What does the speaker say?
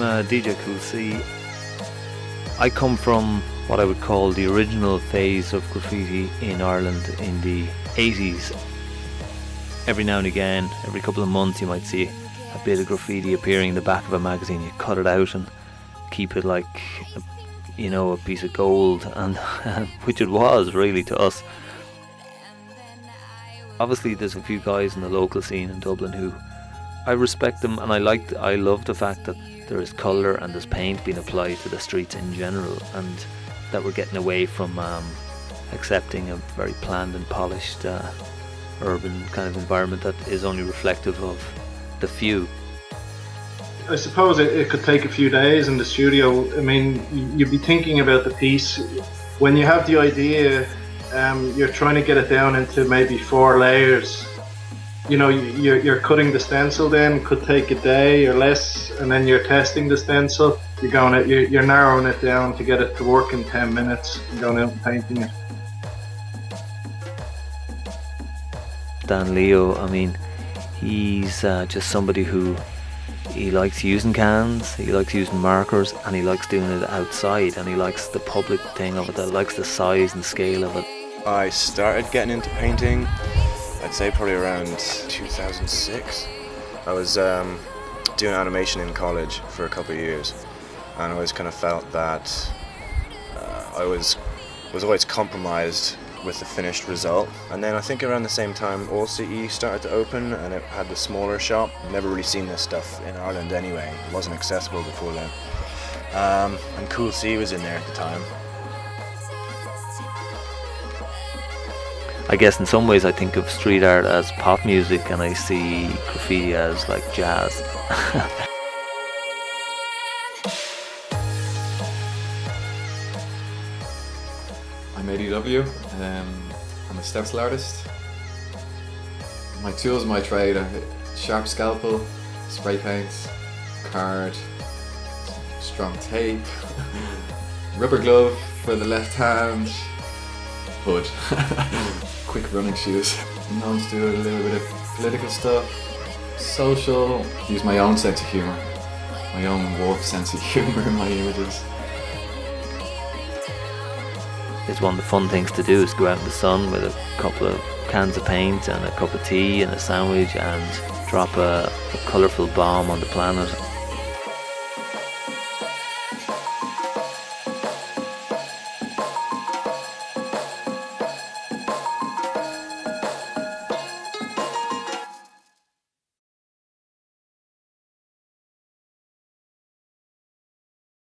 DJ Cool C. I come from what I would call the original phase of graffiti in Ireland in the 80s. Every now and again, every couple of months, you might see a bit of graffiti appearing in the back of a magazine. You cut it out and keep it like, a piece of gold, and which it was really to us. Obviously, there's a few guys in the local scene in Dublin who I respect them, and I love the fact that there is colour and there's paint being applied to the streets in general, and that we're getting away from accepting a very planned and polished urban kind of environment that is only reflective of the few. I suppose it could take a few days in the studio. I mean, you'd be thinking about the piece. When you have the idea, you're trying to get it down into maybe 4 layers. You're cutting the stencil, then could take a day or less, and then you're testing the stencil. You're narrowing it down to get it to work in 10 minutes and going out and painting it. Dan Leo, I mean, he's just somebody who he likes using cans, he likes using markers, and he likes doing it outside, and he likes the public thing of it, that likes the size and scale of it. I started getting into painting, I'd say probably around 2006. I was doing animation in college for a couple of years, and I always kind of felt that I was always compromised with the finished result. And then I think around the same time All-CE started to open, and it had the smaller shop. Never really seen this stuff in Ireland anyway, it wasn't accessible before then. And Cool C was in there at the time. I guess in some ways I think of street art as pop music, and I see graffiti as like jazz. I'm ADW, I'm a stencil artist. My tools, my trade are sharp scalpel, spray paint, card, strong tape, rubber glove for the left hand, hood, quick running shoes. I'm known to do a little bit of political stuff, social, use my own sense of humour, my own warped sense of humour in my images. It's one of the fun things to do, is go out in the sun with a couple of cans of paint and a cup of tea and a sandwich and drop a colourful bomb on the planet.